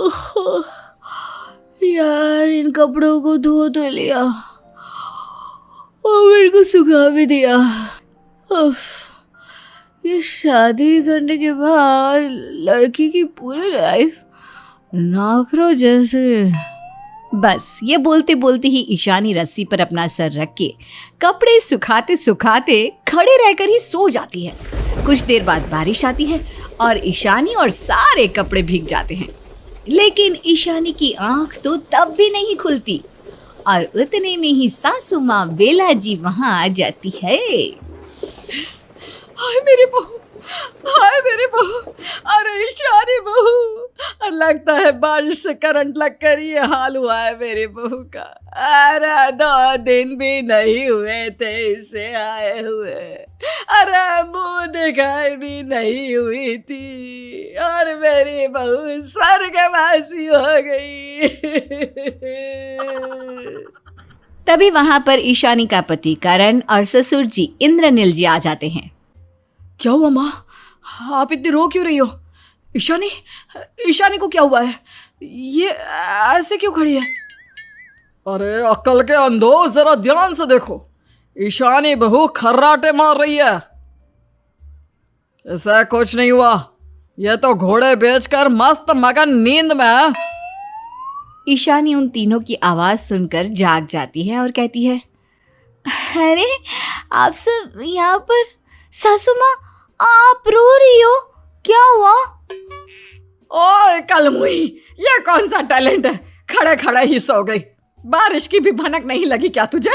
ओह, यार इन कपड़ों को धो तो लिया और मेरे को सुखा भी दिया। उफ, ये शादी करने के बाद लड़की की पूरी लाइफ नाखरों जैसे। बस ये बोलते बोलते ही ईशानी रस्सी पर अपना सर रख के कपड़े सुखाते सुखाते खड़े रहकर ही सो जाती है। कुछ देर बाद बारिश आती है और ईशानी और सारे कपड़े भीग जाते हैं, लेकिन ईशानी की आंख तो तब भी नहीं खुलती और उतने में ही सासू माँ बेला जी वहां आ जाती है। हाय मेरी बहू, हाय मेरी बहू, अरे ईशानी बहू, लगता है बारिश से करंट लग कर ये हाल हुआ है मेरी बहू का। अरे 2 दिन भी नहीं हुए थे इसे आए हुए, अरे मुंह दिखाई भी नहीं हुई थी और मेरी बहू स्वर्गवासी हो गई। तभी वहां पर ईशानी का पति करण और ससुर जी इंद्रनील जी आ जाते हैं। क्या हुआ माँ, आप इतनी रो क्यों रही हो? ईशानी, ईशानी को क्या हुआ है? ये ऐसे क्यों खड़ी है? अरे अक्ल के अंधो, जरा ध्यान से देखो, ईशानी बहू खर्राटे मार रही है। ऐसा कुछ नहीं हुआ, ये तो घोड़े बेचकर मस्त मगन नींद में है। ईशानी उन तीनों की आवाज सुनकर जाग जाती है और कहती है, अरे आप सब यहाँ पर, सासू माँ आप रो रही हो, क्या हुआ? ओए कलमुई, ये कौन सा टैलेंट है, खड़े खड़े ही सो गई, बारिश की भी भनक नहीं लगी क्या तुझे?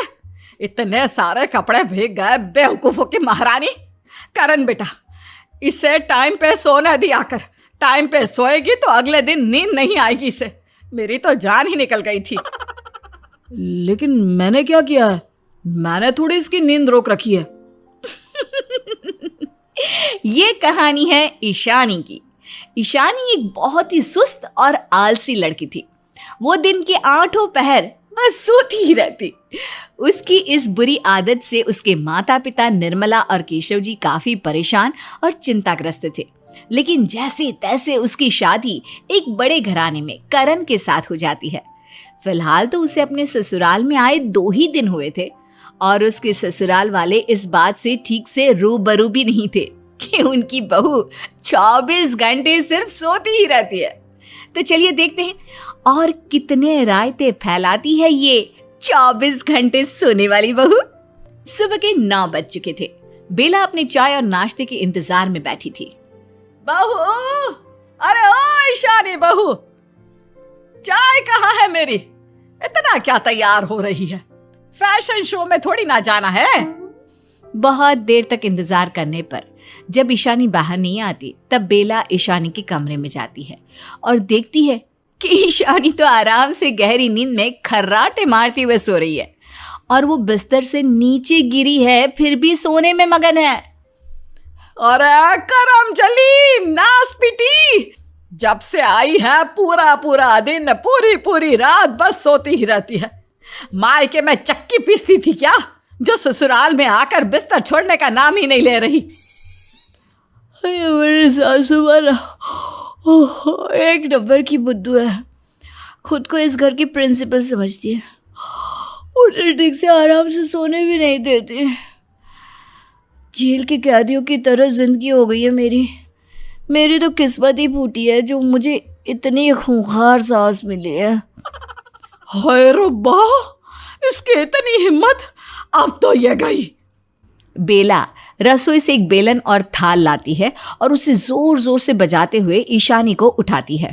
इतने सारे कपड़े भीग गए बेवकूफों की महारानी। करण बेटा, इसे टाइम पे सोने दिया कर, टाइम पे सोएगी तो अगले दिन नींद नहीं आएगी इसे। मेरी तो जान ही निकल गई थी। लेकिन मैंने क्या किया है? मैंने थोड़ी इसकी नींद रोक रखी है। ये कहानी है ईशानी की। ईशानी एक बहुत ही सुस्त और आलसी लड़की थी। वो दिन के 8 पहर बस सोती ही रहती। उसकी इस बुरी आदत से उसके माता पिता निर्मला और केशव जी काफी परेशान और चिंताग्रस्त थे। लेकिन जैसे तैसे उसकी शादी एक बड़े घराने में करण के साथ हो जाती है। फिलहाल तो उसे अपने ससुराल में आए 2 ही दिन हुए थे और उसके ससुराल वाले इस बात से ठीक से रूबरू भी नहीं थे कि उनकी बहू 24 घंटे सिर्फ सोती ही रहती है। तो चलिए देखते हैं और कितने रायते फैलाती है ये 24 घंटे सोने वाली बहू। सुबह के 9 बज चुके थे। बेला अपने चाय और नाश्ते के इंतजार में बैठी थी। बहू, अरे ओ ईशानी बहू, चाय कहाँ है मेरी? इतना क्या तैयार हो रही है? फैशन शो में थोड़ी ना जाना है। बहुत देर तक इंतजार करने पर जब ईशानी बाहर नहीं आती, तब बेला ईशानी के कमरे में जाती है और देखती है कि ईशानी तो आराम से गहरी नींद में खर्राटे मारती हुए सो रही है और वो बिस्तर से नीचे गिरी है, फिर भी सोने में मगन है। अरे करम चली नास पिटी, जब से आई है पूरा पूरा दिन पूरी पूरी रात बस सोती ही रहती है। मायके में चक्की पीसती थी क्या, जो ससुराल में आकर बिस्तर छोड़ने का नाम ही नहीं ले रही। मेरे सासू माँ एक नंबर की बुद्धू है, खुद को इस घर की प्रिंसिपल समझती है, उन्हें ठीक से आराम से सोने भी नहीं देती। जेल के कैदियों की तरह जिंदगी हो गई है मेरी तो किस्मत ही फूटी है जो मुझे इतनी खूंखार सांस मिली है। हाय रब्बा, इसकी इतनी हिम्मत, अब तो ये गई। बेला रसोई से एक बेलन और थाल लाती है और उसे जोर जोर से बजाते हुए ईशानी को उठाती है।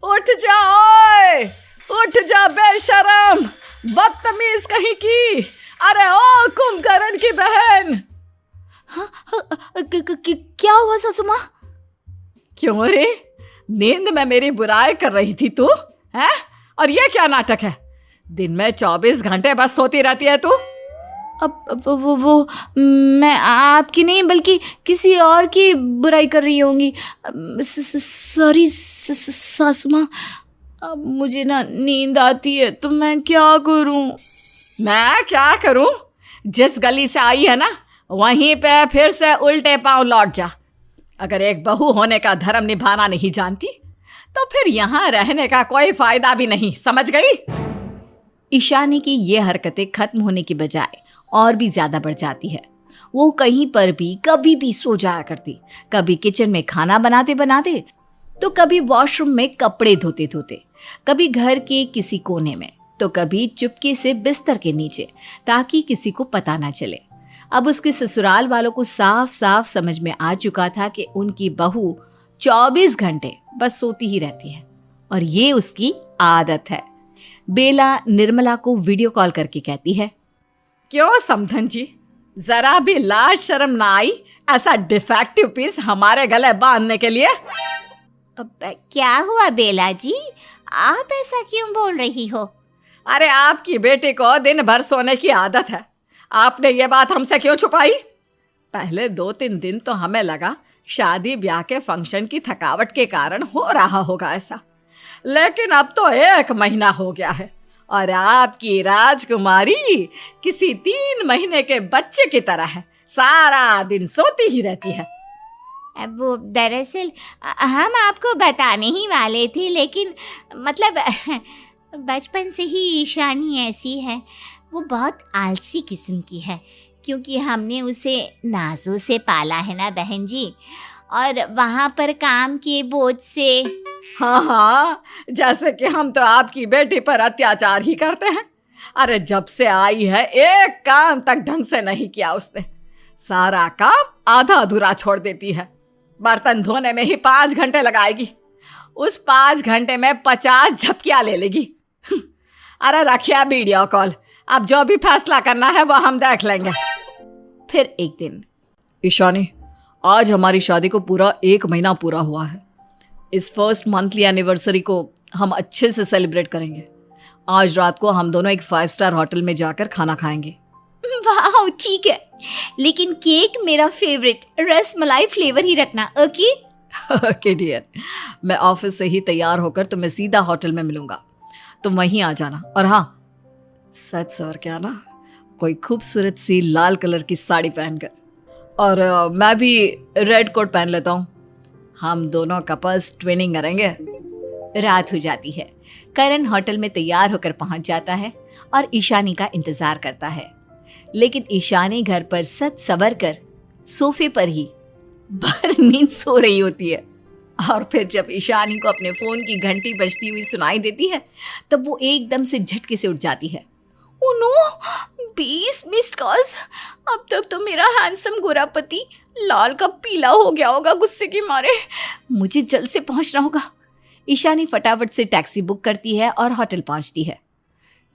उठ जा ओए, उठ जा बेशरम, बदतमीज कहीं की। अरे ओ कुंभकर्ण की बहन। क्या हुआ सासू माँ? क्यों रे, नींद में मेरी बुराई कर रही थी तू है? और ये क्या नाटक है? दिन में 24 घंटे बस सोती रहती है तू। अब वो मैं आपकी नहीं बल्कि किसी और की बुराई कर रही होंगी। सॉरी सासू माँ, अब मुझे ना नींद आती है तो मैं क्या करूं? मैं क्या करूं? जिस गली से आई है ना वहीं पे फिर से उल्टे पांव लौट जा। अगर एक बहू होने का धर्म निभाना नहीं जानती तो फिर यहाँ रहने का कोई फायदा भी नहीं, समझ गई? ईशानी की ये हरकतें खत्म होने की बजाय और भी ज्यादा बढ़ जाती है। वो कहीं पर भी कभी भी सो जाया करती, कभी किचन में खाना बनाते बनाते, तो कभी वॉशरूम में कपड़े धोते धोते, कभी घर के किसी कोने में, तो कभी चुपके से बिस्तर के नीचे, ताकि किसी को पता ना चले। अब उसके ससुराल वालों को साफ साफ समझ में आ चुका था कि उनकी बहू 24 घंटे बस सोती ही रहती है और ये उसकी आदत है। बेला निर्मला को वीडियो कॉल करके कहती है, क्यों समधन जी, जरा भी लाज शर्म ना आई ऐसा डिफेक्टिव पीस हमारे गले बांधने के लिए? अब क्या हुआ बेला जी, आप ऐसा क्यों बोल रही हो? अरे आपकी बेटी को दिन भर सोने की आदत है, आपने ये बात हमसे क्यों छुपाई? पहले 2-3 दिन तो हमें लगा शादी ब्याह के फंक्शन की थकावट के कारण हो रहा होगा ऐसा, लेकिन अब तो 1 महीना हो गया है और आपकी राजकुमारी किसी 3 महीने के बच्चे की तरह है, सारा दिन सोती ही रहती है। वो दरअसल हम आपको बताने ही वाले थे, लेकिन मतलब बचपन से ही ईशानी ऐसी है, वो बहुत आलसी किस्म की है, क्योंकि हमने उसे नाजों से पाला है ना बहन जी, और वहाँ पर काम के बोझ से। हाँ हाँ, जैसे कि हम तो आपकी बेटी पर अत्याचार ही करते हैं। अरे जब से आई है एक काम तक ढंग से नहीं किया उसने, सारा काम आधा अधूरा छोड़ देती है। बर्तन धोने में ही 5 घंटे लगाएगी, उस 5 घंटे में 50 झपकियां ले लेगी। अरे रखिए वीडियो कॉल, अब जो भी फैसला करना है वो हम देख लेंगे। फिर एक दिन, ईशानी, आज हमारी शादी को पूरा 1 महीना पूरा हुआ है। इस फर्स्ट मंथली एनिवर्सरी को हम अच्छे से सेलिब्रेट करेंगे। आज रात को हम दोनों एक 5 स्टार होटल में जाकर खाना खाएंगे। वाह ठीक है, लेकिन केक मेरा फेवरेट रस मलाई फ्लेवर ही रखना, ओके? ओके डियर, मैं ऑफिस से ही तैयार होकर तुम्हें सीधा होटल में मिलूंगा, तुम वहीं आ जाना। और हाँ, सच सवर के आना, कोई खूबसूरत सी लाल कलर की साड़ी पहनकर, और मैं भी रेड कोट पहन लेता हूँ। हम दोनों कपल्स ट्विनिंग करेंगे। रात हो जाती है। करण होटल में तैयार होकर पहुंच जाता है और ईशानी का इंतजार करता है, लेकिन ईशानी घर पर सच सवर कर सोफे पर ही भर नींद सो रही होती है। और फिर जब ईशानी को अपने फोन की घंटी बजती हुई सुनाई देती है, तब वो एकदम से झटके से उठ जाती है। Oh no, 20 missed calls! अब तक तो मेरा हैंडसम गोरा पति लाल का पीला हो गया होगा गुस्से के मारे। मुझे जल्द से पहुंचना होगा। ईशानी फटाफट से टैक्सी बुक करती है और होटल पहुंचती है।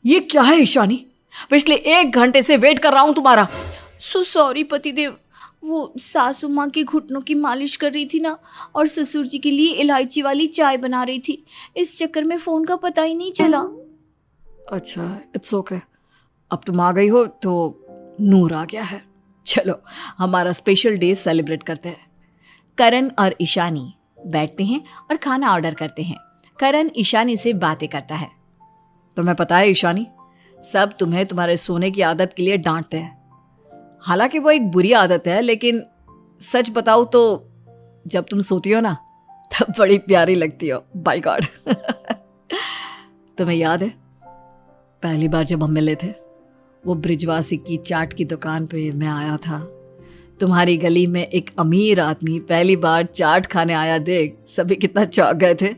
ये क्या है ईशानी, पिछले 1 घंटे से वेट कर रहा हूं तुम्हारा। सो सॉरी पतिदेव, वो सासू माँ के घुटनों की मालिश कर रही थी ना, और ससुर जी के लिए इलायची वाली चाय बना रही थी, इस चक्कर में फ़ोन का पता ही नहीं चला। अच्छा, इट्स ओके, अब तुम आ गई हो तो नूर आ गया है। चलो हमारा स्पेशल डे सेलिब्रेट करते हैं। करण और ईशानी बैठते हैं और खाना ऑर्डर करते हैं। करण ईशानी से बातें करता है। तुम्हें पता है ईशानी, सब तुम्हें तुम्हारे सोने की आदत के लिए डांटते हैं। हालांकि वो एक बुरी आदत है, लेकिन सच बताऊं तो जब तुम सोती हो ना, तब बड़ी प्यारी लगती हो। By God. तुम्हें याद है पहली बार जब हम मिले थे, वो ब्रिजवासी की चाट की दुकान पे मैं आया था। तुम्हारी गली में एक अमीर आदमी पहली बार चाट खाने आया देख सभी कितना चौंक गए थे।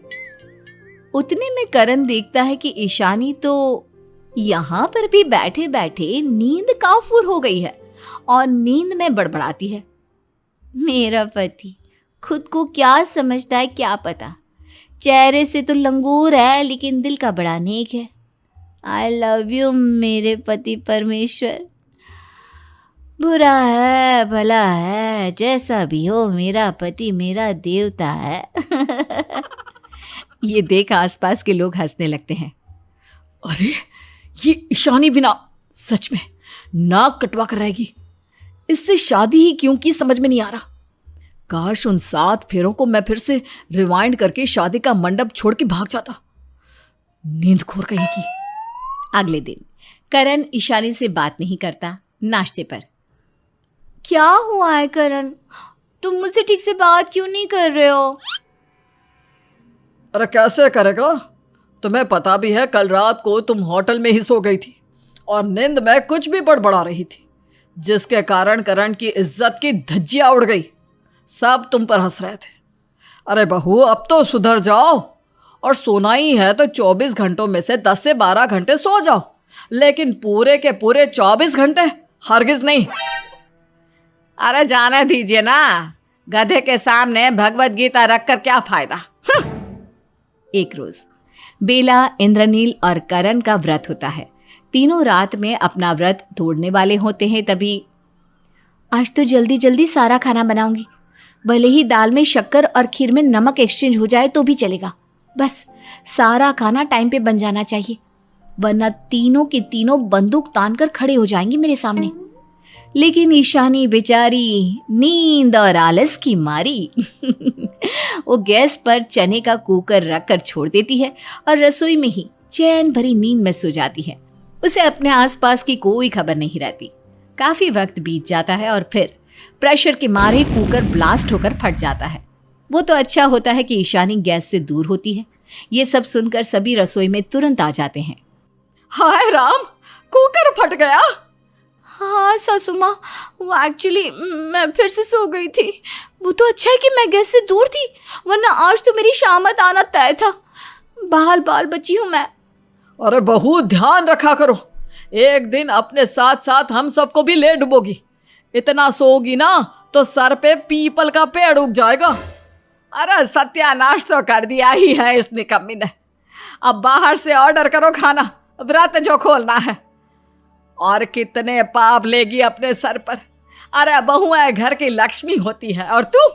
उतने में करण देखता है कि ईशानी तो यहाँ पर भी बैठे बैठे नींद काफूर हो गई है और नींद में बड़बड़ाती है। मेरा पति खुद को क्या समझता है क्या पता, चेहरे से तो लंगूर है लेकिन दिल का बड़ा नेक है। आई लव यू मेरे पति परमेश्वर। बुरा है भला है जैसा भी हो, मेरा पति मेरा देवता है। ये देख आसपास के लोग हंसने लगते हैं। अरे ये ईशानी बिना सच में नाक कटवा कर रहेगी, इससे शादी ही क्यों की समझ में नहीं आ रहा। काश उन 7 फेरों को मैं फिर से रिवाइंड करके शादी का मंडप छोड़ के भाग जाता। नींद खोर कहीं की। अगले दिन करण ईशानी से बात नहीं करता। नाश्ते पर, क्या हुआ है करण, तुम मुझसे ठीक से बात क्यों नहीं कर रहे हो? अरे कैसे करेगा? तुम्हें पता भी है कल रात को तुम होटल में ही सो गई थी और नींद में कुछ भी बड़बड़ा रही थी, जिसके कारण करण की इज्जत की धज्जियां उड़ गई। सब तुम पर हंस रहे थे। अरे बहू, अब तो सुधर जाओ, और सोना ही है तो 24 घंटों में से 10 से 12 घंटे सो जाओ, लेकिन पूरे के पूरे 24 घंटे हरगिज नहीं। अरे जाने दीजिए ना, गधे के सामने भगवत गीता रखकर क्या फायदा। एक रोज बेला, इंद्रनील और करण का व्रत होता है। तीनों रात में अपना व्रत तोड़ने वाले होते हैं। तभी आज तो जल्दी जल्दी सारा खाना बनाऊंगी, भले ही दाल में शक्कर और खीर में नमक एक्सचेंज हो जाए तो भी चलेगा। बस सारा खाना टाइम पे बन जाना चाहिए, वरना तीनों की तीनों बंदूक तान कर खड़े हो जाएंगी मेरे सामने। लेकिन ईशानी बेचारी नींद और आलस की मारी वो गैस पर चने का कुकर रखकर छोड़ देती है और रसोई में ही चैन भरी नींद में सो जाती है। उसे अपने आसपास की कोई खबर नहीं रहती। काफी वक्त बीत जाता है और फिर प्रेशर के मारे कुकर ब्लास्ट होकर फट जाता है। वो तो अच्छा होता है कि ईशानी गैस से दूर होती है। ये सब सुनकर सभी रसोई में तुरंत आ जाते हैं। हाय राम, कुकर फट गया। हाँ सासू माँ, वो एक्चुअली मैं फिर से सो गई थी। वो तो अच्छा है कि मैं गैस से दूर थी, वरना आज तो मेरी शामत आना तय था। बाल बाल बची हूँ मैं। अरे बहू, ध्यान रखा करो, एक दिन अपने साथ साथ हम सबको भी ले डुबोगी। इतना सोगी ना तो सर पे पीपल का पेड़ उग जाएगा। अरे सत्यानाश तो कर दिया ही है इस निकम्मी ने। अब बाहर से ऑर्डर करो खाना, व्रत जो खोलना है। और कितने पाप लेगी अपने सर पर। अरे बहुएं घर की लक्ष्मी होती है और तू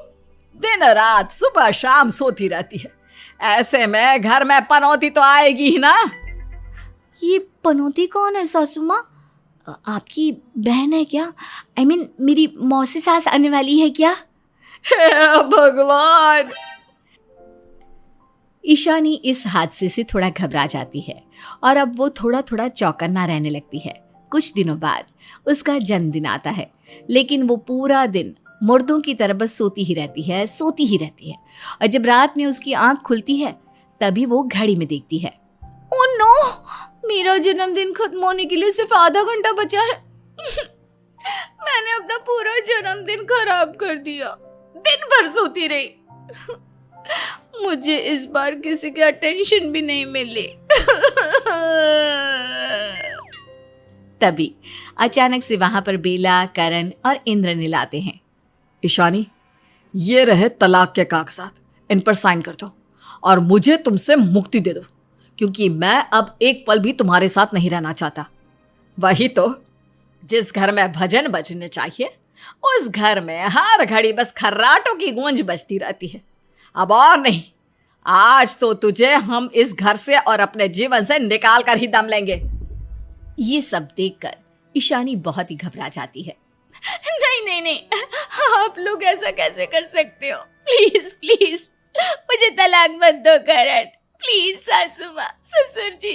दिन रात सुबह शाम सोती रहती है। ऐसे में घर में पनौती तो आएगी ही ना। ये पनौती कौन है सासू माँ? आपकी बहन है क्या? I mean, मेरी मौसी सास आने वाली है क्या? हे भगवान। ईशानी इस हादसे से थोड़ा घबरा जाती है और अब वो थोड़ा थोड़ा चौकन्ना रहने लगती है। कुछ दिनों बाद उसका जन्मदिन आता है, लेकिन वो पूरा दिन मुर्दों की तरह बस सोती ही रहती है, सोती ही रहती है। और जब रात में उसकी आंख खुलती है तभी वो घड़ी में देखती है। ओह नो, मेरा जन्मदिन खत्म होने के लिए सिर्फ आधा घंटा बचा है। मैंने अपना पूरा जन्मदिन खराब कर दिया, दिन भर सोती रही। मुझे इस बार किसी की अटेंशन भी नहीं मिली। तभी अचानक से वहां पर बेला, करण और इंद्रनील आते हैं। ईशानी, ये रहे तलाक के कागजात, इन पर साइन कर दो और मुझे तुमसे मुक्ति दे दो, क्योंकि मैं अब एक पल भी तुम्हारे साथ नहीं रहना चाहता। वही तो, जिस घर में भजन बजने चाहिए उस घर में हर घड़ी बस खर्राटों की गूंज बजती रहती है। अब और नहीं, आज तो तुझे हम इस घर से और अपने जीवन से निकाल कर ही दम लेंगे। ये सब देखकर ईशानी बहुत ही घबरा जाती है। नहीं नहीं नहीं, आप लोग ऐसा कैसे कर सकते हो? प्लीज प्लीज मुझे तलाक मत दो करण। प्लीज सासू माँ, ससुर जी,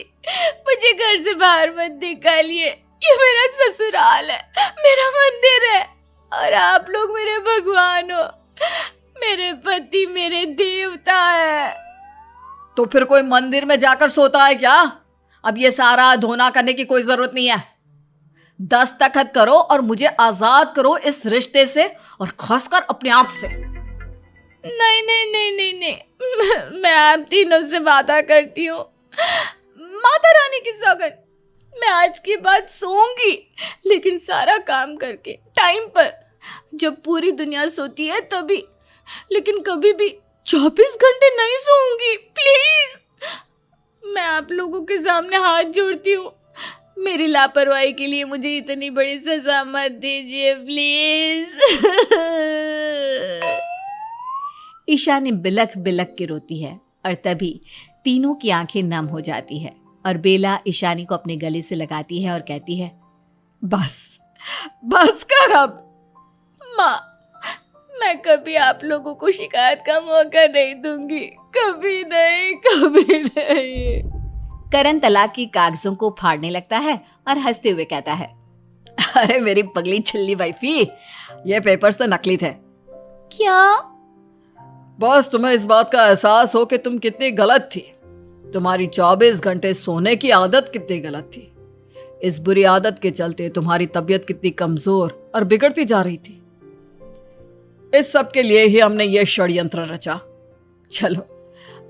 मुझे घर से बाहर मत निकालिए। ये मेरा ससुराल है, मेरा मंदिर है, और आप लोग मेरे भगवान हो। मेरे पति मेरे देवता है। तो फिर कोई मंदिर में जाकर सोता है क्या? अब ये सारा धोना करने की कोई जरूरत नहीं है। दस्तखत करो और मुझे आजाद करो इस रिश्ते से, और खासकर अपने आप से। नहीं नहीं नहीं नहीं नहीं, मैं आप तीनों से वादा करती हूँ, माता रानी की सौगंध, मैं आज के बाद सोऊंगी, लेकिन सारा काम करके टाइम पर, जब पूरी दुनिया सोती है तभी, लेकिन कभी भी 24 घंटे नहीं सोऊंगी। प्लीज, मैं आप लोगों के सामने हाथ जोड़ती हूँ, मेरी लापरवाही के लिए मुझे इतनी बड़ी सजा मत दीजिए प्लीज। ईशानी बिलख बिलख के रोती है और तभी तीनों की आंखें नम हो जाती है और बेला ईशानी को अपने गले से लगाती है और कहती है, बस बस कर अब। माँ, मैं कभी आप लोगों को शिकायत का मौका नहीं दूंगी, कभी नहीं, कभी नहीं। करण तलाक की कागजों को फाड़ने लगता है और हंसते हुए कहता है, अरे मेरी पगली छिल्ली वाइफी, ये पेपर्स तो नकली थे। क्या? बस तुम्हें इस बात का एहसास हो कि तुम कितनी गलत थी। तुम्हारी 24 घंटे सोने की आदत कितनी गलत थी। इस बुरी आदत के चलते तुम्हारी तबीयत कितनी कमजोर और बिगड़ती जा रही थी। इस सब के लिए ही हमने ये षड्यंत्र रचा। चलो,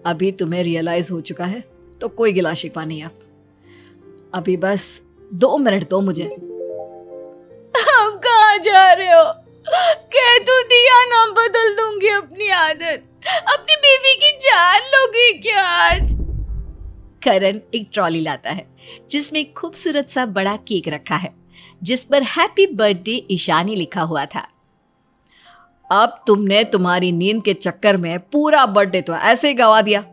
अभी तुम्हें रियलाइज हो चुका है तो कोई गिला शिकवा नहीं। अब अभी बस 2 मिनट दो मुझे। आप कहाँ जा रहे हो? कह तो दिया ना, बदल दूंगी अपनी आदत। अपनी बीवी की जान लोगे क्या आज? करण एक ट्रॉली लाता है जिसमें एक खूबसूरत सा बड़ा केक रखा है जिस पर हैप्पी बर्थडे ईशानी लिखा हुआ था। अब तुमने तुम्हारी नींद के चक्कर में पूरा बर्थडे तो ऐसे ही गवा दिया,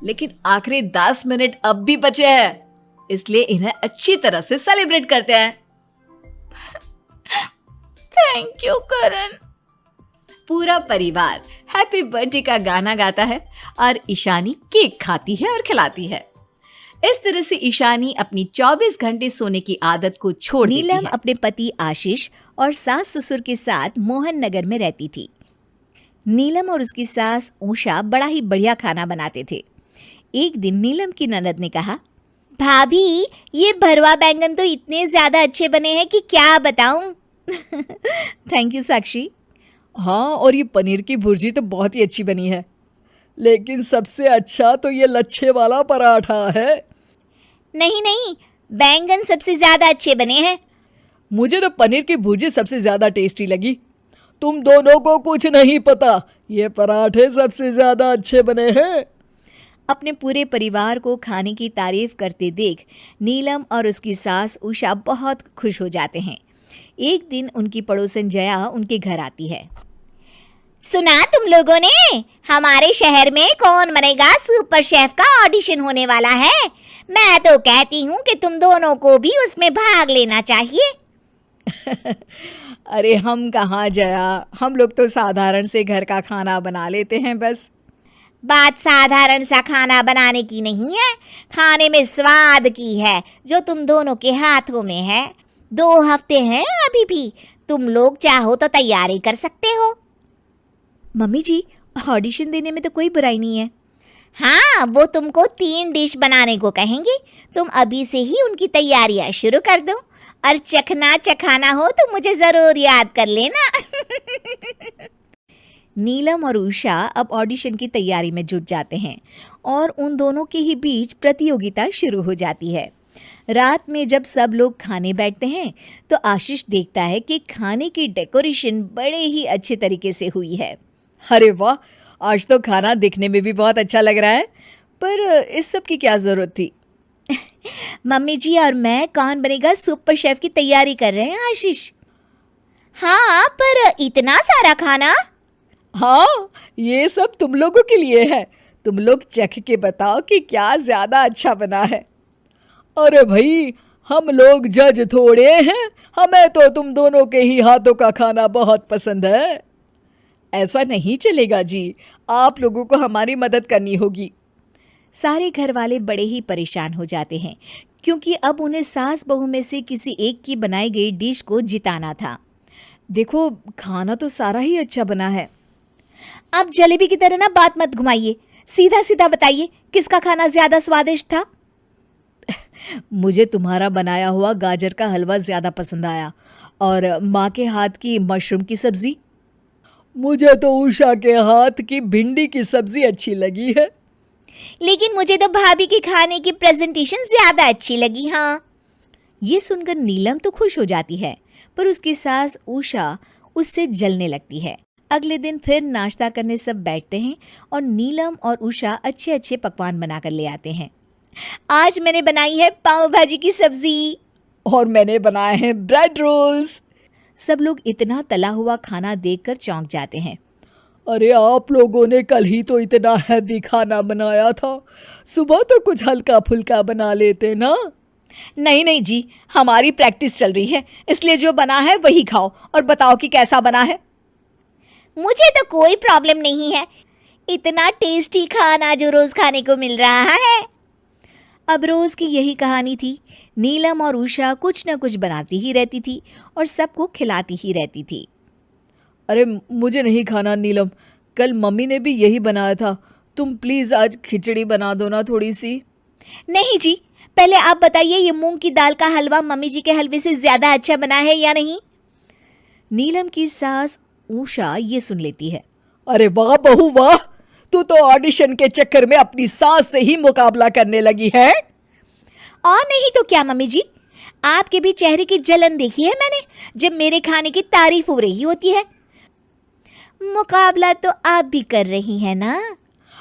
लेकिन आखिरी 10 मिनट अब भी बचे हैं, इसलिए इन्हें अच्छी तरह से सेलिब्रेट करते हैं। थैंक यू करण। पूरा परिवार हैप्पी बर्थडे का गाना गाता है और ईशानी केक खाती है और खिलाती है। इस तरह से ईशानी अपनी 24 घंटे सोने की आदत को छोड़ देती नीलम है। अपने पति आशीष और सास ससुर के साथ मोहन नगर में रहती थी। नीलम और उसकी सास उषा बड़ा ही बढ़िया खाना बनाते थे। एक दिन नीलम की ननद ने कहा, भाभी ये भरवा बैंगन तो इतने ज्यादा अच्छे बने हैं कि क्या बताऊं। थैंक यू साक्षी। हाँ, और ये पनीर की भुर्जी तो बहुत ही अच्छी बनी है, लेकिन सबसे अच्छा तो ये लच्छे वाला पराठा है। नहीं नहीं, बैंगन सबसे ज्यादा अच्छे बने हैं। मुझे तो पनीर की भुर्जी सबसे ज्यादा टेस्टी लगी। तुम दोनों को कुछ नहीं पता, ये पराठे सबसे ज्यादा अच्छे बने हैं। अपने पूरे परिवार को खाने की तारीफ करते देख नीलम और उसकी सास उषा बहुत खुश हो जाते हैं। एक दिन उनकी पड़ोसन जया उनके घर आती है। सुना तुम लोगों ने, हमारे शहर में कौन बनेगा सुपर शेफ का ऑडिशन होने वाला है। मैं तो कहती हूँ कि तुम दोनों को भी उसमें भाग लेना चाहिए। अरे हम कहाँ जया, हम लोग तो साधारण से घर का खाना बना लेते हैं बस। बात साधारण सा खाना बनाने की नहीं है, खाने में स्वाद की है जो तुम दोनों के हाथों में है। 2 हफ्ते हैं अभी भी, तुम लोग चाहो तो तैयारी कर सकते हो। मम्मी जी, ऑडिशन देने में तो कोई बुराई नहीं है। हाँ, वो तुमको 3 डिश बनाने को कहेंगे, तुम अभी से ही उनकी तैयारियां शुरू कर दो और चखना चखाना हो तो मुझे जरूर याद कर लेना। नीलम और उषा अब ऑडिशन की तैयारी में जुट जाते हैं और उन दोनों के ही बीच प्रतियोगिता शुरू हो जाती है। रात में जब सब लोग खाने बैठते हैं तो आशीष देखता है कि खाने की डेकोरेशन बड़े ही अच्छे तरीके से हुई है। अरे वाह, आज तो खाना दिखने में भी बहुत अच्छा लग रहा है, पर इस सब की क्या जरूरत थी? मम्मी जी और मैं कौन बनेगा सुपर शेफ की तैयारी कर रहे हैं आशीष। हाँ, पर इतना सारा खाना? हाँ, ये सब तुम लोगों के लिए है। तुम लोग चख के बताओ कि क्या ज्यादा अच्छा बना है। अरे भाई, हम लोग जज थोड़े हैं, हमें तो तुम दोनों के ही हाथों का खाना बहुत पसंद है। ऐसा नहीं चलेगा जी, आप लोगों को हमारी मदद करनी होगी। सारे घर वाले बड़े ही परेशान हो जाते हैं क्योंकि अब उन्हें सास बहू में से किसी एक की बनाई गई डिश को जिताना था। देखो, खाना तो सारा ही अच्छा बना है। अब जलेबी की तरह ना बात मत घुमाइए, सीधा सीधा बताइए किसका खाना ज्यादा स्वादिष्ट था। मुझे तुम्हारा बनाया हुआ गाजर का हलवा ज्यादा पसंद आया, और माँ के हाथ की मशरूम की सब्जी। मुझे तो उषा के हाथ की भिंडी की सब्जी अच्छी लगी है। लेकिन मुझे तो भाभी के खाने की प्रेजेंटेशन ज्यादा अच्छी लगी। हाँ, ये सुनकर नीलम तो खुश हो जाती है, पर उसकी सास उषा उससे जलने लगती है। अगले दिन फिर नाश्ता करने सब बैठते हैं और नीलम और उषा अच्छे अच्छे पकवान बनाकर ले आते हैं। आज मैंने बनाई है पाव भाजी की सब्जी और मैंने बनाए हैं ब्रेड रोल्स। सब लोग इतना तला हुआ खाना देखकर चौंक जाते हैं। अरे, आप लोगों ने कल ही तो इतना हैवी खाना बनाया था, सुबह तो कुछ हल्का फुल्का बना लेते ना। नहीं नहीं जी, हमारी प्रैक्टिस चल रही है, इसलिए जो बना है वही खाओ और बताओ कि कैसा बना है। मुझे तो कोई प्रॉब्लम नहीं है, इतना टेस्टी खाना जो रोज खाने को मिल रहा है। अब रोज की यही कहानी थी। नीलम और उषा कुछ न कुछ बनाती ही रहती थी और सबको खिलाती ही रहती थी। अरे, मुझे नहीं खाना नीलम, कल मम्मी ने भी यही बनाया था। तुम प्लीज आज खिचड़ी बना दो ना थोड़ी सी। नहीं जी, पहले आप बताइए ये मूंग की दाल का हलवा मम्मी जी के हलवे से ज्यादा अच्छा बना है या नहीं। नीलम की सास उषा ये सुन लेती है। अरे वाह बहू वाह, तू तो ऑडिशन के चक्कर में अपनी सास से ही मुकाबला करने लगी है। और नहीं तो क्या मम्मी जी, आपके भी चेहरे की जलन देखी है मैंने जब मेरे खाने की तारीफ हो रही होती है। मुकाबला तो आप भी कर रही हैं ना।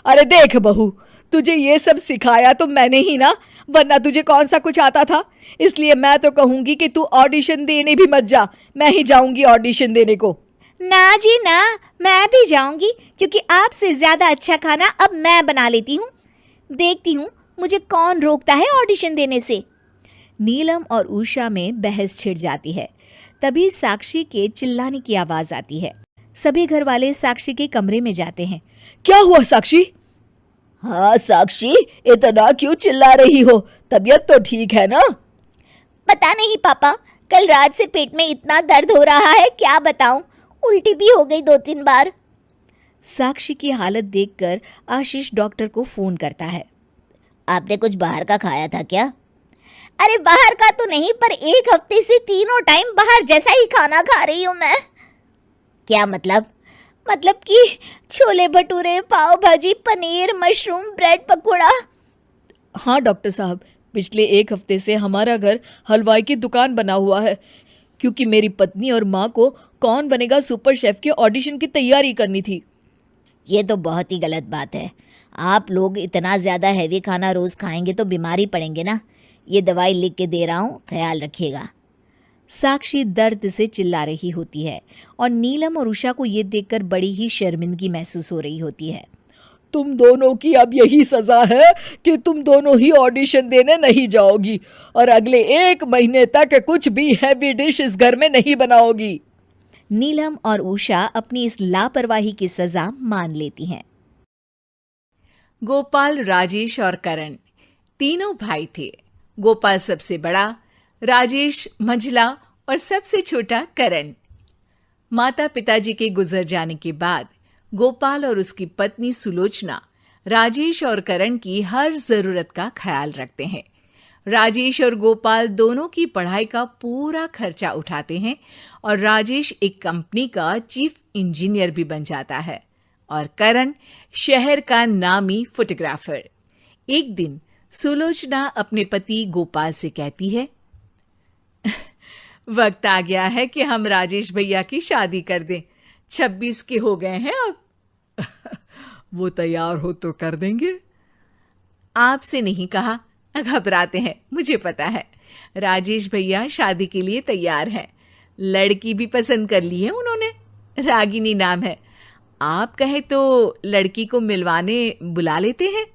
अरे देख बहू, तुझे ये सब सिखाया तो मैंने ही ना, वरना तुझे कौन सा कुछ आता था। इसलिए मैं तो कहूंगी कि तू ऑडिशन देने भी मत जा, मैं ही जाऊंगी ऑडिशन देने को। ना जी ना, मैं भी जाऊंगी क्योंकि आपसे ज्यादा अच्छा खाना अब मैं बना लेती हूँ। देखती हूँ मुझे कौन रोकता है ऑडिशन देने से। नीलम और उषा में बहस छिड़ जाती है। तभी साक्षी के चिल्लाने की आवाज आती है। सभी घर वाले साक्षी के कमरे में जाते हैं। क्या हुआ साक्षी? हाँ साक्षी, इतना क्यों चिल्ला रही हो? तबीयत तो ठीक है ना? पता नहीं पापा, कल रात से पेट में इतना दर्द हो रहा है क्या बताऊं, उल्टी भी हो गई 2-3 बार। साक्षी की हालत देखकर आशीष डॉक्टर को फोन करता है। आपने कुछ बाहर का खाया था क्या? अरे बाहर का तो नहीं, पर 1 हफ्ते से 3 टाइम बाहर जैसा ही खाना खा रही हूँ मैं। क्या मतलब? मतलब कि छोले भटूरे, पाव भाजी, पनीर, मशरूम, ब्रेड पकौड़ा। हाँ डॉक्टर साहब, पिछले 1 हफ्ते से हमारा घर हलवाई की दुकान बना हुआ है, क्योंकि मेरी पत्नी और माँ को कौन बनेगा सुपर शेफ के ऑडिशन की तैयारी करनी थी। ये तो बहुत ही गलत बात है। आप लोग इतना ज़्यादा हैवी खाना रोज़ खाएंगे तो बीमार ही पड़ेंगे ना। ये दवाई लिख के दे रहा हूँ, ख्याल रखिएगा। साक्षी दर्द से चिल्ला रही होती है और नीलम और उषा को ये देखकर बड़ी ही शर्मिंदगी महसूस हो रही होती है। तुम दोनों की अब यही सजा है कि तुम दोनों ही ऑडिशन देने नहीं जाओगी और अगले 1 महीने तक कुछ भी हैवी डिश इस घर में नहीं बनाओगी। नीलम और उषा अपनी इस लापरवाही की सजा मान लेती हैं। गोपाल, राजेश और करण तीनों भाई थे। गोपाल सबसे बड़ा, राजेश मंझला और सबसे छोटा करण। माता पिताजी के गुजर जाने के बाद गोपाल और उसकी पत्नी सुलोचना राजेश और करण की हर जरूरत का ख्याल रखते हैं। राजेश और गोपाल दोनों की पढ़ाई का पूरा खर्चा उठाते हैं और राजेश एक कंपनी का चीफ इंजीनियर भी बन जाता है और करण शहर का नामी फोटोग्राफर। एक दिन सुलोचना अपने पति गोपाल से कहती है, वक्त आ गया है कि हम राजेश भैया की शादी कर दें। 26 के हो गए हैं अब। वो तैयार हो तो कर देंगे। आपसे नहीं कहा, घबराते हैं, मुझे पता है। राजेश भैया शादी के लिए तैयार हैं। लड़की भी पसंद कर ली है उन्होंने, रागिनी नाम है। आप कहे तो लड़की को मिलवाने बुला लेते हैं।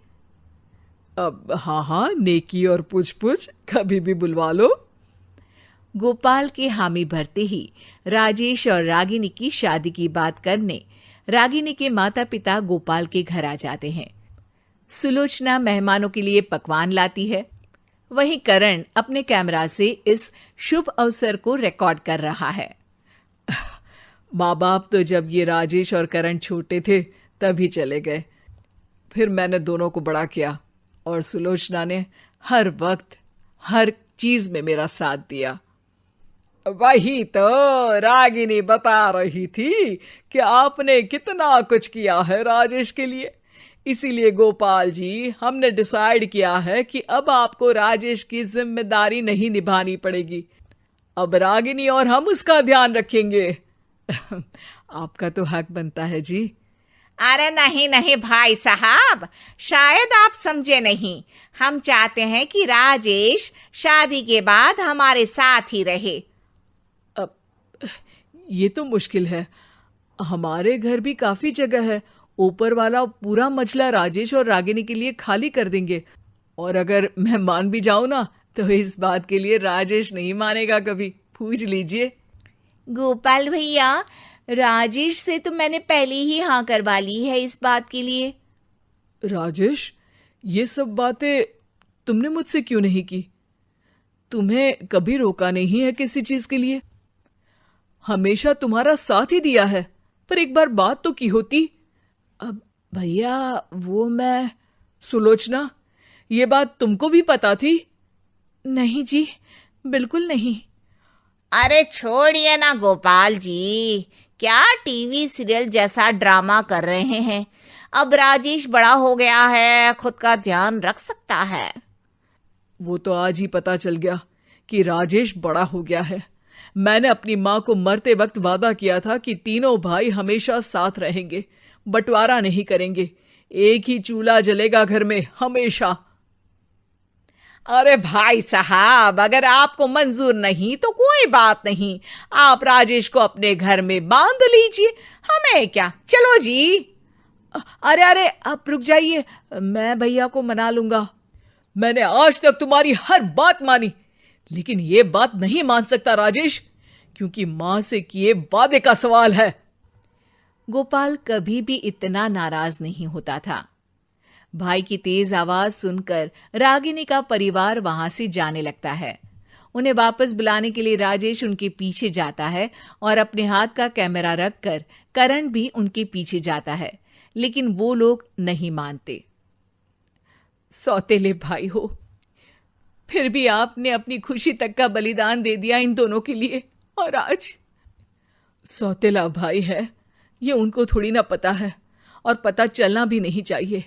अब हाँ, नेकी और पूछ कभी भी बुलवा लो। गोपाल के हामी भरते ही राजेश और रागिनी की शादी की बात करने रागिनी के माता पिता गोपाल के घर आ जाते हैं। सुलोचना मेहमानों के लिए पकवान लाती है, वहीं करण अपने कैमरा से इस शुभ अवसर को रिकॉर्ड कर रहा है। माँ बाप तो जब ये राजेश और करण छोटे थे तभी चले गए, फिर मैंने दोनों को बड़ा किया और सुलोचना ने हर वक्त हर चीज में मेरा साथ दिया। वही तो रागिनी बता रही थी कि आपने कितना कुछ किया है राजेश के लिए। इसीलिए गोपाल जी, हमने डिसाइड किया है कि अब आपको राजेश की जिम्मेदारी नहीं निभानी पड़ेगी। अब रागिनी और हम उसका ध्यान रखेंगे। आपका तो हक बनता है जी। अरे नहीं नहीं भाई साहब, शायद आप समझे नहीं। हम चाहते हैं कि राजेश शादी के बाद हमारे साथ ही रहे। अब ये तो मुश्किल है। हमारे घर भी काफी जगह है, ऊपर वाला पूरा मजला राजेश और रागिनी के लिए खाली कर देंगे। और अगर मैं मान भी जाऊं ना, तो इस बात के लिए राजेश नहीं मानेगा कभी, पूछ लीजिए। गोपाल भैया, राजेश से तो मैंने पहले ही हाँ करवा ली है इस बात के लिए। राजेश, ये सब बातें तुमने मुझसे क्यों नहीं की? तुम्हें कभी रोका नहीं है किसी चीज के लिए, हमेशा तुम्हारा साथ ही दिया है। पर एक बार बात तो की होती। भैया वो मैं सुलोचना, ये बात तुमको भी पता थी? नहीं जी, बिल्कुल नहीं। अरे छोड़िए ना गोपाल जी, क्या टीवी सीरियल जैसा ड्रामा कर रहे हैं। अब राजेश बड़ा हो गया है, खुद का ध्यान रख सकता है। वो तो आज ही पता चल गया कि राजेश बड़ा हो गया है। मैंने अपनी माँ को मरते वक्त वादा किया था कि तीनों भाई हमेशा साथ रहेंगे, बंटवारा नहीं करेंगे, एक ही चूल्हा जलेगा घर में हमेशा। अरे भाई साहब, अगर आपको मंजूर नहीं तो कोई बात नहीं, आप राजेश को अपने घर में बांध लीजिए, हमें क्या, चलो जी। अरे अरे आप रुक जाइए, मैं भैया को मना लूंगा। मैंने आज तक तुम्हारी हर बात मानी, लेकिन ये बात नहीं मान सकता राजेश, क्योंकि मां से किए वादे का सवाल है। गोपाल कभी भी इतना नाराज नहीं होता था। भाई की तेज आवाज सुनकर रागिनी का परिवार वहां से जाने लगता है। उन्हें वापस बुलाने के लिए राजेश उनके पीछे जाता है और अपने हाथ का कैमरा रखकर करण भी उनके पीछे जाता है, लेकिन वो लोग नहीं मानते। सौतेले भाई हो, फिर भी आपने अपनी खुशी तक का बलिदान दे दिया इन दोनों के लिए, और आज सौतेला भाई है ये उनको थोड़ी ना पता है, और पता चलना भी नहीं चाहिए,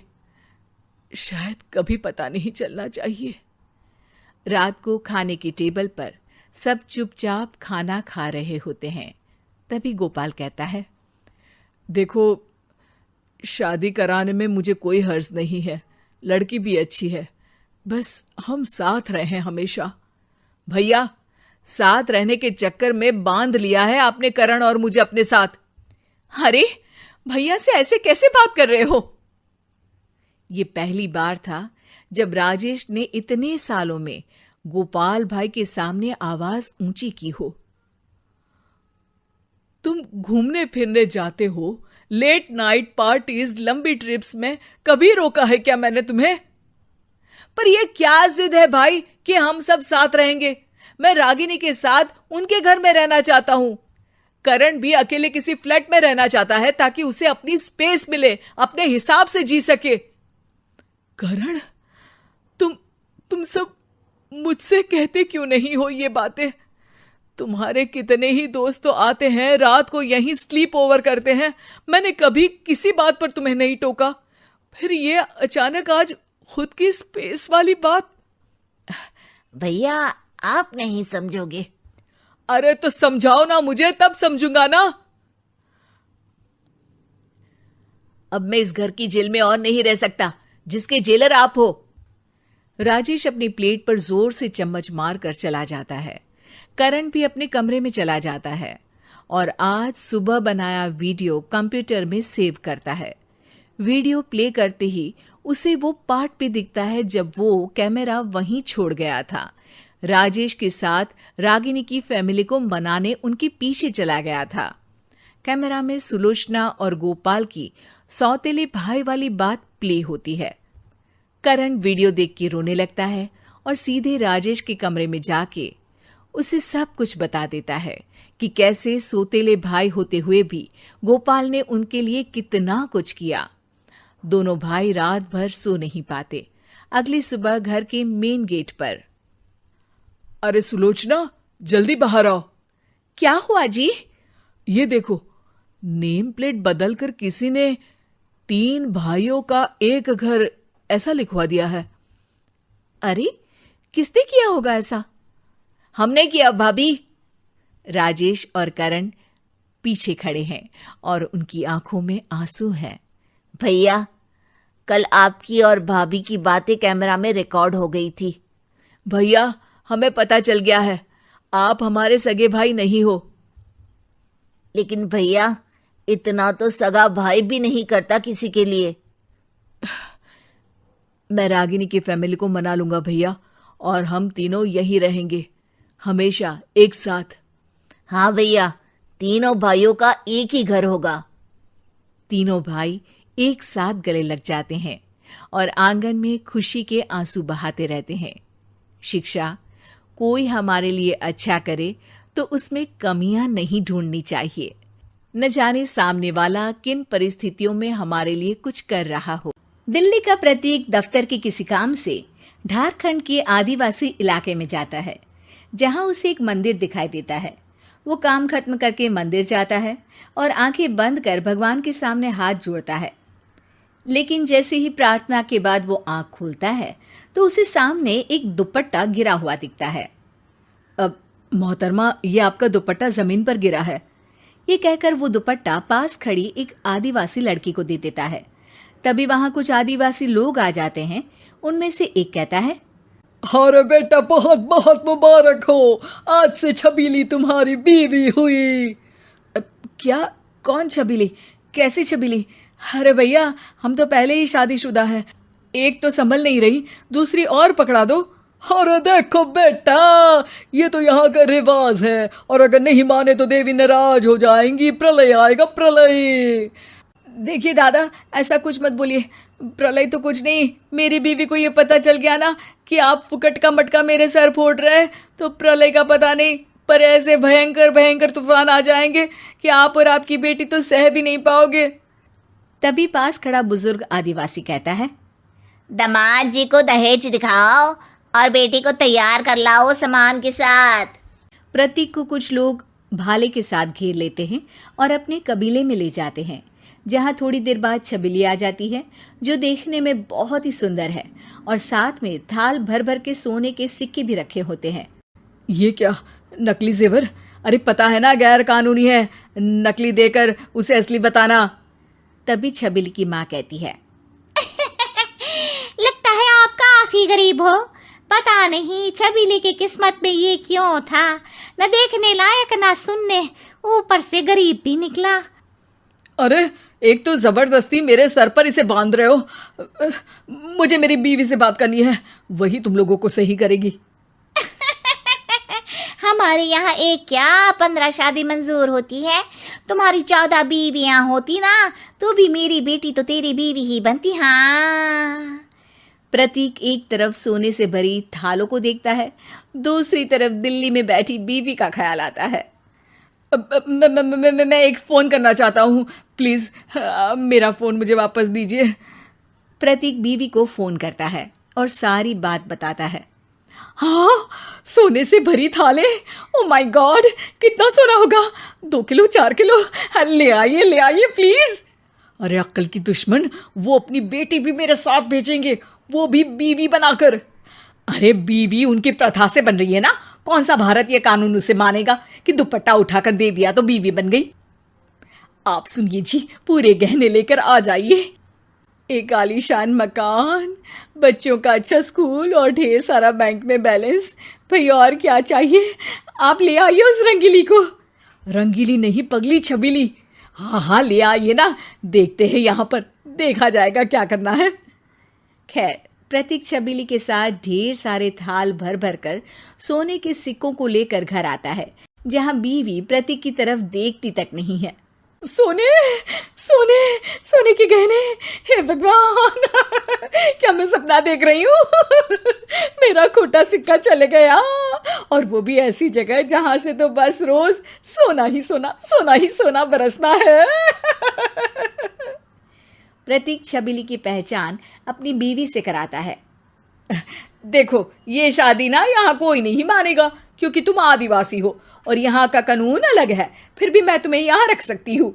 शायद कभी पता नहीं चलना चाहिए। रात को खाने की टेबल पर सब चुपचाप खाना खा रहे होते हैं। तभी गोपाल कहता है, देखो, शादी कराने में मुझे कोई हर्ज नहीं है, लड़की भी अच्छी है, बस हम साथ रहें हमेशा। भैया, साथ रहने के चक्कर में बांध लिया है आपने करण और मुझे अपने साथ। अरे भैया से ऐसे कैसे बात कर रहे हो? ये पहली बार था जब राजेश ने इतने सालों में गोपाल भाई के सामने आवाज ऊंची की हो। तुम घूमने फिरने जाते हो, लेट नाइट पार्टीज, लंबी ट्रिप्स में, कभी रोका है क्या मैंने तुम्हें? पर यह क्या जिद है भाई कि हम सब साथ रहेंगे? मैं रागिनी के साथ उनके घर में रहना चाहता हूं। करण भी अकेले किसी फ्लैट में रहना चाहता है ताकि उसे अपनी स्पेस मिले, अपने हिसाब से जी सके। करण, तुम सब मुझसे कहते क्यों नहीं हो ये बातें? तुम्हारे कितने ही दोस्त तो आते हैं, रात को यहीं स्लीप ओवर करते हैं, मैंने कभी किसी बात पर तुम्हें नहीं टोका, फिर ये अचानक आज खुद की स्पेस वाली बात। भैया आप नहीं समझोगे। अरे तो समझाओ ना मुझे, तब समझूंगा ना। अब मैं इस घर की जेल में और नहीं रह सकता जिसके जेलर आप हो। राजेश अपनी प्लेट पर जोर से चम्मच मार कर चला जाता है। करण भी अपने कमरे में चला जाता है और आज सुबह बनाया वीडियो कंप्यूटर में सेव करता है। वीडियो प्ले करते ही उसे वो पार्ट भी दिखता है जब वो कैमरा वहीं छोड़ गया था। राजेश के साथ रागिनी की फैमिली को मनाने उनके पीछे चला गया था। कैमरा में सुलोचना और गोपाल की सौतेले भाई वाली बात प्ले होती है। करण वीडियो देख के रोने लगता है और सीधे राजेश के कमरे में जाके उसे सब कुछ बता देता है कि कैसे सौतेले भाई होते हुए भी गोपाल ने उनके लिए कितना कुछ किया। दोनों भाई रात भर सो नहीं पाते। अगली सुबह घर के मेन गेट पर, अरे सुलोचना, जल्दी बाहर आओ। क्या हुआ जी? ये देखो, नेम प्लेट बदलकर किसी ने 3 भाइयों का एक घर ऐसा लिखवा दिया है। अरे किसने किया होगा ऐसा? हमने किया भाभी। राजेश और करण पीछे खड़े हैं और उनकी आंखों में आंसू हैं। भैया, कल आपकी और भाभी की बातें कैमरा में रिकॉर्ड हो गई थी। भैया, हमें पता चल गया है, आप हमारे सगे भाई नहीं हो। लेकिन भैया, इतना तो सगा भाई भी नहीं करता किसी के लिए। मैं रागिनी की फैमिली को मना लूंगा भैया, और हम तीनों यहीं रहेंगे हमेशा एक साथ। हाँ भैया, तीनों भाइयों का एक ही घर होगा। तीनों भाई एक साथ गले लग जाते हैं और आंगन में खुशी के आंसू बहाते रहते हैं। शिक्षा, कोई हमारे लिए अच्छा करे तो उसमें कमियां नहीं ढूंढनी चाहिए। न जाने सामने वाला किन परिस्थितियों में हमारे लिए कुछ कर रहा हो। दिल्ली का प्रतीक दफ्तर के किसी काम से झारखंड के आदिवासी इलाके में जाता है, जहां उसे एक मंदिर दिखाई देता है। वो काम खत्म करके मंदिर जाता है और आंखें बंद कर भगवान के सामने हाथ जोड़ता है। लेकिन जैसे ही प्रार्थना के बाद वो आंख खोलता है तो उसे सामने एक दुपट्टा गिरा हुआ दिखता है। अब मोहतरमा, ये आपका दुपट्टा जमीन पर गिरा है। ये कहकर वो दुपट्टा पास खड़ी एक आदिवासी लड़की को दे देता है। तभी वहां कुछ आदिवासी लोग आ जाते हैं। उनमें से एक कहता है, अरे बेटा, बहुत बहुत मुबारक हो, आज से छबीली तुम्हारी बीवी हुई। क्या? कौन छबीली? कैसी छबीली? अरे भैया, हम तो पहले ही शादीशुदा है। एक तो संभल नहीं रही, दूसरी और पकड़ा दो। अरे देखो बेटा, ये तो यहाँ का रिवाज है, और अगर नहीं माने तो देवी नाराज हो जाएंगी, प्रलय आएगा, प्रलय। देखिए दादा, ऐसा कुछ मत बोलिए। प्रलय तो कुछ नहीं, मेरी बीवी को ये पता चल गया ना कि आप फुकट का मटका मेरे सर फोड़ रहे हैं, तो प्रलय का पता नहीं, पर ऐसे भयंकर भयंकर तूफान आ जाएंगे कि आप और आपकी बेटी तो सह भी नहीं पाओगे। तभी पास खड़ा बुजुर्ग आदिवासी कहता है, दामाद जी को दहेज दिखाओ और बेटी को तैयार कर लाओ सामान के साथ। प्रतीक को कुछ लोग भाले के साथ घेर लेते हैं और अपने कबीले में ले जाते हैं, जहां थोड़ी देर बाद छबीली आ जाती है, जो देखने में बहुत ही सुंदर है और साथ में थाल भर भर के सोने के सिक्के भी रखे होते हैं। ये क्या? नकली जेवर? अरे पता है ना, गैर कानूनी है। नकली देकर उसे असली बताना। तभी छबीली की माँ कहती है, लगता है आप काफी गरीब हो। पता नहीं छबीली की किस्मत में ये क्यों था, न देखने लायक न सुनने, ऊपर से गरीब भी निकला। अरे एक तो जबरदस्ती मेरे सर पर इसे बांध रहे हो। मुझे मेरी बीवी से बात करनी है, वही तुम लोगों को सही करेगी। हमारे यहाँ एक क्या 15 शादी मंजूर होती है। तुम्हारी 14 बीवियां होती ना, तो भी मेरी बेटी तो तेरी बीवी ही बनती। हाँ। प्रतीक एक तरफ सोने से भरी थालों को देखता है, दूसरी तरफ दिल्ली में बैठी बीवी का ख्याल आता है। मैं एक फ़ोन करना चाहता हूँ, प्लीज़ मेरा फ़ोन मुझे वापस दीजिए। प्रतीक बीवी को फोन करता है और सारी बात बताता है। हाँ, सोने से भरी थाले। ओ माय गॉड, कितना सोना होगा? 2 किलो, 4 किलो? ले आइए प्लीज। अरे अक्ल की दुश्मन, वो अपनी बेटी भी मेरे साथ भेजेंगे, वो भी बीवी बनाकर। अरे बीवी उनकी प्रथा से बन रही है ना, कौन सा भारतीय कानून उसे मानेगा कि दुपट्टा उठाकर दे दिया तो बीवी बन गई। आप सुनिए जी, पूरे गहने लेकर आ जाइए। एक आलीशान मकान, बच्चों का अच्छा स्कूल और ढेर सारा बैंक में बैलेंस। भैया और क्या चाहिए? आप ले आइए उस रंगीली को। रंगीली नहीं, पगली छबीली। हाँ ले आइए ना, देखते हैं यहाँ पर, देखा जाएगा क्या करना है। खैर, प्रतीक छबीली के साथ ढेर सारे थाल भर भर कर सोने के सिक्कों को लेकर घर आता है, जहां बीवी प्रतीक की तरफ देखती तक नहीं है। सोने सोने सोने के गहने, हे भगवान, क्या मैं सपना देख रही हूँ? मेरा खोटा सिक्का चले गया, और वो भी ऐसी जगह जहां से तो बस रोज सोना ही सोना बरसना है। प्रतीक छबीली की पहचान अपनी बीवी से कराता है। देखो, ये शादी ना यहाँ कोई नहीं मानेगा, क्योंकि तुम आदिवासी हो और यहाँ का कानून अलग है, फिर भी मैं तुम्हें यहाँ रख सकती हूँ।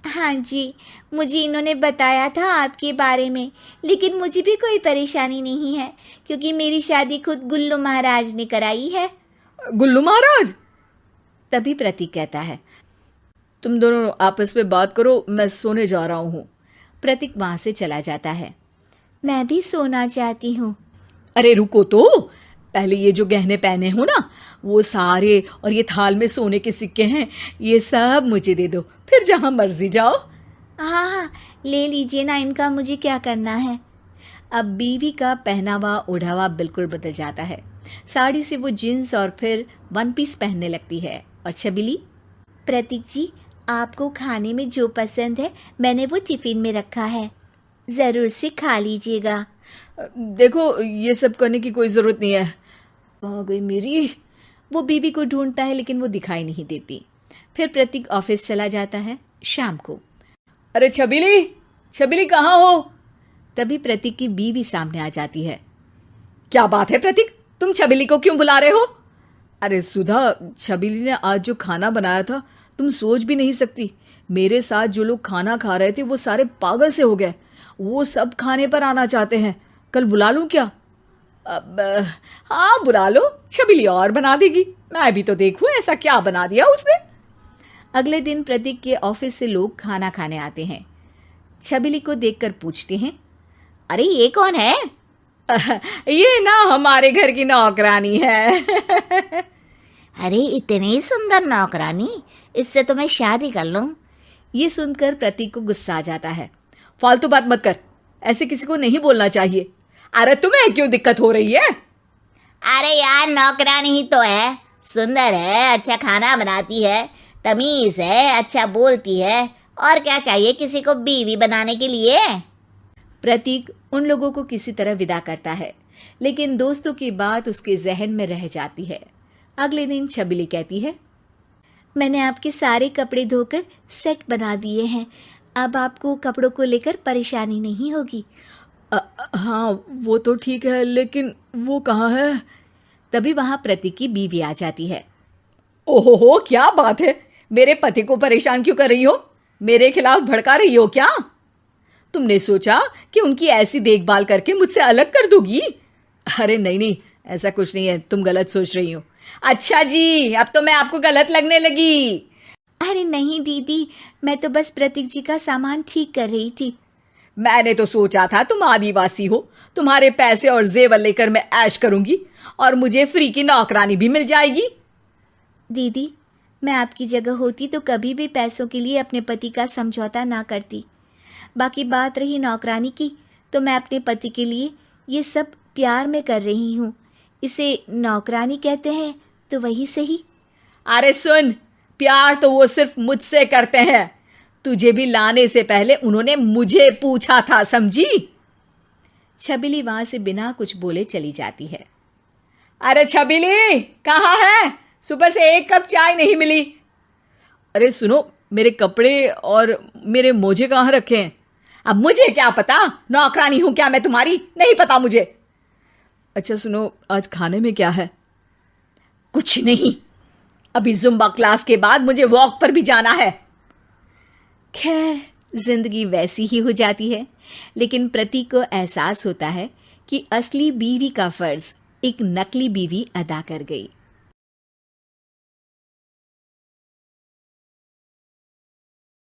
हाँ जी, मुझे इन्होंने बताया था आपके बारे में, लेकिन मुझे भी कोई परेशानी नहीं है, क्योंकि मेरी शादी खुद गुल्लू महाराज ने कराई है। गुल्लू महाराज? तभी प्रतीक कहता है, तुम दोनों आपस में बात करो, मैं सोने जा रहा हूँ। प्रतीक वहां से चला जाता है। मैं भी सोना चाहती हूँ। अरे रुको तो, पहले ये जो गहने पहने हो ना, वो सारे, और ये थाल में सोने के सिक्के हैं, ये सब मुझे दे दो, फिर जहां मर्जी जाओ। हाँ, ले लीजिए ना, इनका मुझे क्या करना है। अब बीवी का पहनावा ओढ़ावा बिल्कुल बदल जाता है। साड़ी से वो जीन्स और फिर वन पीस पहनने लगती है। और छबीली, प्रतीक जी, आपको खाने में जो पसंद है मैंने वो टिफिन में रखा है, ज़रूर से खा लीजिएगा। देखो, ये सब करने की कोई ज़रूरत नहीं है। आ गई मेरी। वो बीवी को ढूंढता है, लेकिन वो दिखाई नहीं देती। फिर प्रतीक ऑफिस चला जाता है शाम को। अरे छबीली, छबीली कहाँ हो? तभी प्रतीक की बीवी सामने आ जाती है। क्या बात है प्रतीक, तुम छबीली को क्यों बुला रहे हो? अरे सुधा, छबीली ने आज जो खाना बनाया था तुम सोच भी नहीं सकती। मेरे साथ जो लोग खाना खा रहे थे वो सारे पागल से हो गए। वो सब खाने पर आना चाहते हैं। कल बुला लूं क्या? अब हाँ बुला लो, छबीली और बना देगी। मैं भी तो देखूं ऐसा क्या बना दिया उसने। अगले दिन प्रतीक के ऑफिस से लोग खाना खाने आते हैं। छबीली को देखकर पूछते हैं, अरे ये कौन है? ये ना हमारे घर की नौकरानी है। अरे इतनी सुंदर नौकरानी, इससे तो मैं शादी कर लूं। ये सुनकर प्रतीक को गुस्सा आ जाता है। फालतू बात मत कर, ऐसे किसी को नहीं बोलना चाहिए। अरे तुम्हें क्यों दिक्कत हो रही है? अरे यार नौकरानी ही तो है, सुंदर है, अच्छा खाना बनाती है, तमीज है, अच्छा बोलती है, और क्या चाहिए किसी को बीवी बनाने के लिए। प्रतीक उन लोगों को किसी तरह विदा करता है, लेकिन दोस्तों की बात उसके जहन में रह जाती है। अगले दिन छबीली कहती है, मैंने आपके सारे कपड़े धोकर सेट बना दिए हैं, अब आपको कपड़ों को लेकर परेशानी नहीं होगी। हाँ वो तो ठीक है, लेकिन वो कहाँ है? तभी वहां प्रतीक की बीवी आ जाती है। ओहो, क्या बात है? मेरे पति को परेशान क्यों कर रही हो? मेरे खिलाफ भड़का रही हो क्या? तुमने सोचा कि उनकी ऐसी देखभाल करके मुझसे अलग कर दोगी? अरे नहीं नहीं, ऐसा कुछ नहीं है, तुम गलत सोच रही हो। अच्छा जी, अब तो मैं आपको गलत लगने लगी। अरे नहीं दीदी, मैं तो बस प्रतीक जी का सामान ठीक कर रही थी। मैंने तो सोचा था तुम आदिवासी हो, तुम्हारे पैसे और जेवर लेकर मैं ऐश करूंगी और मुझे फ्री की नौकरानी भी मिल जाएगी। दीदी, मैं आपकी जगह होती तो कभी भी पैसों के लिए अपने पति का समझौता ना करती। बाकी बात रही नौकरानी की, तो मैं अपने पति के लिए ये सब प्यार में कर रही हूँ। इसे नौकरानी कहते हैं तो वही सही। अरे सुन, प्यार तो वो सिर्फ मुझसे करते हैं। तुझे भी लाने से पहले उन्होंने मुझे पूछा था, समझी? छबीली वहां से बिना कुछ बोले चली जाती है। अरे छबीली कहाँ है? सुबह से एक कप चाय नहीं मिली। अरे सुनो, मेरे कपड़े और मेरे मोजे कहाँ रखे हैं? अब मुझे क्या पता, नौकरानी हूं क्या मैं तुम्हारी? नहीं पता मुझे। अच्छा सुनो, आज खाने में क्या है? कुछ नहीं, अभी जुम्बा क्लास के बाद मुझे वॉक पर भी जाना है। खैर, जिंदगी वैसी ही हो जाती है, लेकिन प्रतीक को एहसास होता है कि असली बीवी का फर्ज एक नकली बीवी अदा कर गई।